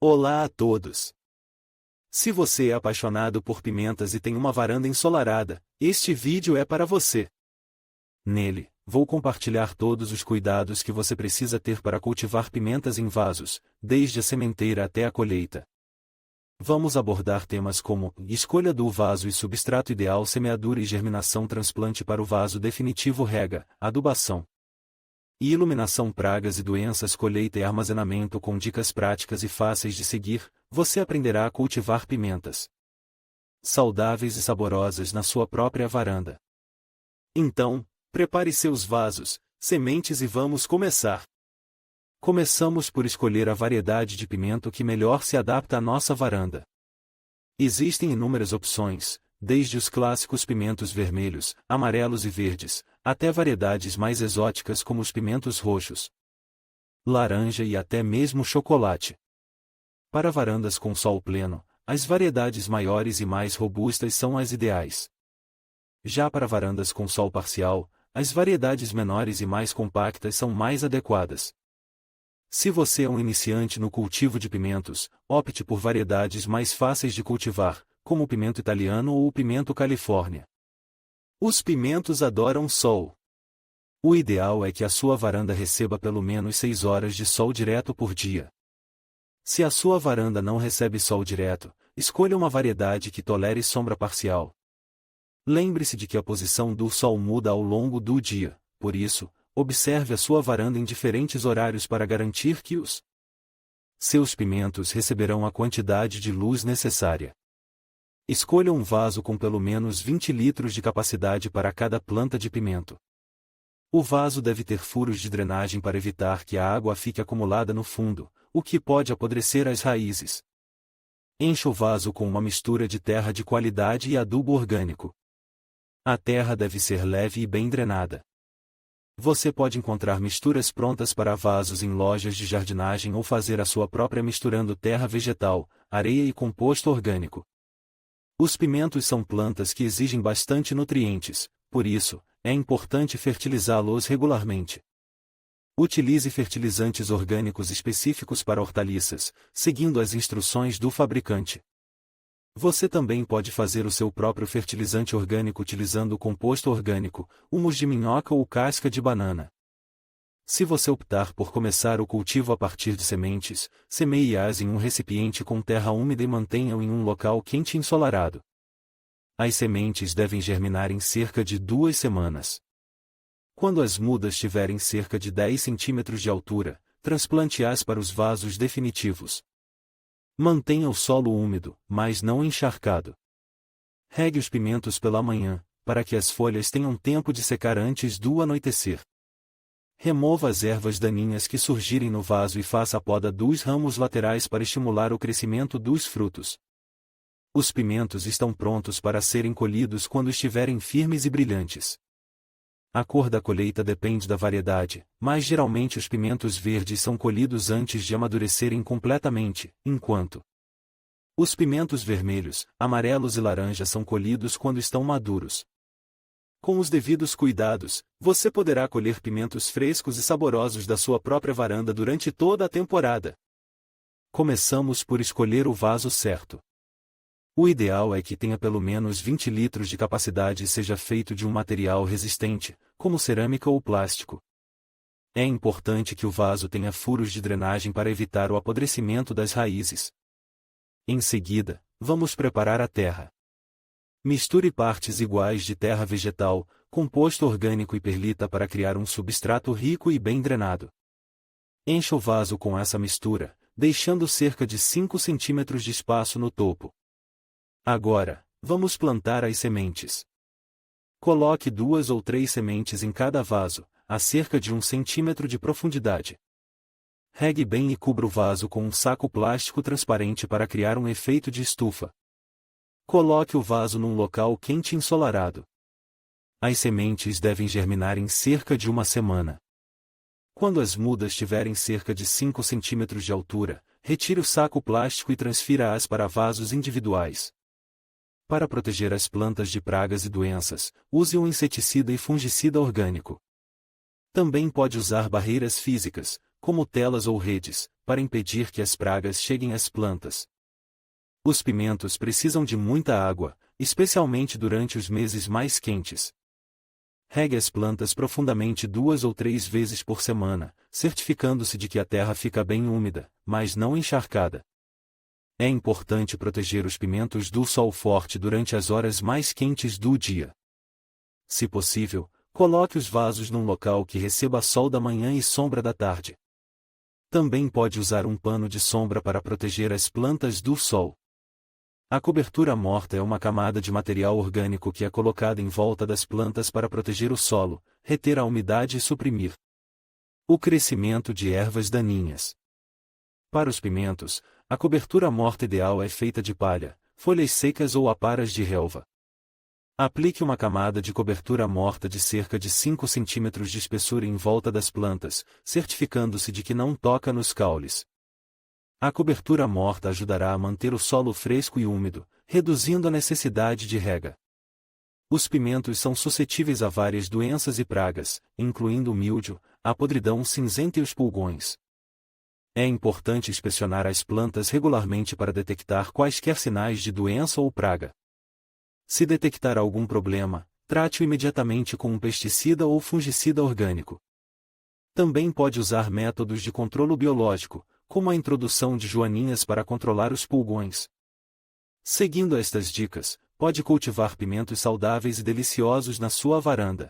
Olá a todos! Se você é apaixonado por pimentas e tem uma varanda ensolarada, este vídeo é para você. Nele, vou compartilhar todos os cuidados que você precisa ter para cultivar pimentas em vasos, desde a sementeira até a colheita. Vamos abordar temas como escolha do vaso e substrato ideal, semeadura e germinação, transplante para o vaso definitivo, rega, adubação e iluminação, pragas e doenças, colheita e armazenamento. Com dicas práticas e fáceis de seguir, você aprenderá a cultivar pimentas saudáveis e saborosas na sua própria varanda. Então, prepare seus vasos, sementes e vamos começar. Começamos por escolher a variedade de pimento que melhor se adapta à nossa varanda. Existem inúmeras opções, desde os clássicos pimentos vermelhos, amarelos e verdes, até variedades mais exóticas como os pimentos roxos, laranja e até mesmo chocolate. Para varandas com sol pleno, as variedades maiores e mais robustas são as ideais. Já para varandas com sol parcial, as variedades menores e mais compactas são mais adequadas. Se você é um iniciante no cultivo de pimentos, opte por variedades mais fáceis de cultivar, como o pimento italiano ou o pimento Califórnia. Os pimentos adoram sol. O ideal é que a sua varanda receba pelo menos 6 horas de sol direto por dia. Se a sua varanda não recebe sol direto, escolha uma variedade que tolere sombra parcial. Lembre-se de que a posição do sol muda ao longo do dia, por isso, observe a sua varanda em diferentes horários para garantir que os seus pimentos receberão a quantidade de luz necessária. Escolha um vaso com pelo menos 20 litros de capacidade para cada planta de pimento. O vaso deve ter furos de drenagem para evitar que a água fique acumulada no fundo, o que pode apodrecer as raízes. Encha o vaso com uma mistura de terra de qualidade e adubo orgânico. A terra deve ser leve e bem drenada. Você pode encontrar misturas prontas para vasos em lojas de jardinagem ou fazer a sua própria misturando terra vegetal, areia e composto orgânico. Os pimentos são plantas que exigem bastante nutrientes, por isso, é importante fertilizá-los regularmente. Utilize fertilizantes orgânicos específicos para hortaliças, seguindo as instruções do fabricante. Você também pode fazer o seu próprio fertilizante orgânico utilizando o composto orgânico, humus de minhoca ou casca de banana. Se você optar por começar o cultivo a partir de sementes, semeie-as em um recipiente com terra úmida e mantenha-o em um local quente e ensolarado. As sementes devem germinar em cerca de 2 semanas. Quando as mudas tiverem cerca de 10 centímetros de altura, transplante-as para os vasos definitivos. Mantenha o solo úmido, mas não encharcado. Regue os pimentos pela manhã, para que as folhas tenham tempo de secar antes do anoitecer. Remova as ervas daninhas que surgirem no vaso e faça a poda dos ramos laterais para estimular o crescimento dos frutos. Os pimentos estão prontos para serem colhidos quando estiverem firmes e brilhantes. A cor da colheita depende da variedade, mas geralmente os pimentos verdes são colhidos antes de amadurecerem completamente, enquanto os pimentos vermelhos, amarelos e laranja são colhidos quando estão maduros. Com os devidos cuidados, você poderá colher pimentos frescos e saborosos da sua própria varanda durante toda a temporada. Começamos por escolher o vaso certo. O ideal é que tenha pelo menos 20 litros de capacidade e seja feito de um material resistente, como cerâmica ou plástico. É importante que o vaso tenha furos de drenagem para evitar o apodrecimento das raízes. Em seguida, vamos preparar a terra. Misture partes iguais de terra vegetal, composto orgânico e perlita para criar um substrato rico e bem drenado. Encha o vaso com essa mistura, deixando cerca de 5 centímetros de espaço no topo. Agora, vamos plantar as sementes. Coloque 2 ou 3 sementes em cada vaso, a cerca de 1 centímetro de profundidade. Regue bem e cubra o vaso com um saco plástico transparente para criar um efeito de estufa. Coloque o vaso num local quente e ensolarado. As sementes devem germinar em cerca de 1 semana. Quando as mudas tiverem cerca de 5 centímetros de altura, retire o saco plástico e transfira-as para vasos individuais. Para proteger as plantas de pragas e doenças, use um inseticida e fungicida orgânico. Também pode usar barreiras físicas, como telas ou redes, para impedir que as pragas cheguem às plantas. Os pimentos precisam de muita água, especialmente durante os meses mais quentes. Regue as plantas profundamente 2 ou 3 vezes por semana, certificando-se de que a terra fica bem úmida, mas não encharcada. É importante proteger os pimentos do sol forte durante as horas mais quentes do dia. Se possível, coloque os vasos num local que receba sol da manhã e sombra da tarde. Também pode usar um pano de sombra para proteger as plantas do sol. A cobertura morta é uma camada de material orgânico que é colocada em volta das plantas para proteger o solo, reter a umidade e suprimir o crescimento de ervas daninhas. Para os pimentos, a cobertura morta ideal é feita de palha, folhas secas ou aparas de relva. Aplique uma camada de cobertura morta de cerca de 5 cm de espessura em volta das plantas, certificando-se de que não toca nos caules. A cobertura morta ajudará a manter o solo fresco e úmido, reduzindo a necessidade de rega. Os pimentos são suscetíveis a várias doenças e pragas, incluindo o míldio, a podridão cinzenta e os pulgões. É importante inspecionar as plantas regularmente para detectar quaisquer sinais de doença ou praga. Se detectar algum problema, trate-o imediatamente com um pesticida ou fungicida orgânico. Também pode usar métodos de controlo biológico, como a introdução de joaninhas para controlar os pulgões. Seguindo estas dicas, pode cultivar pimentos saudáveis e deliciosos na sua varanda.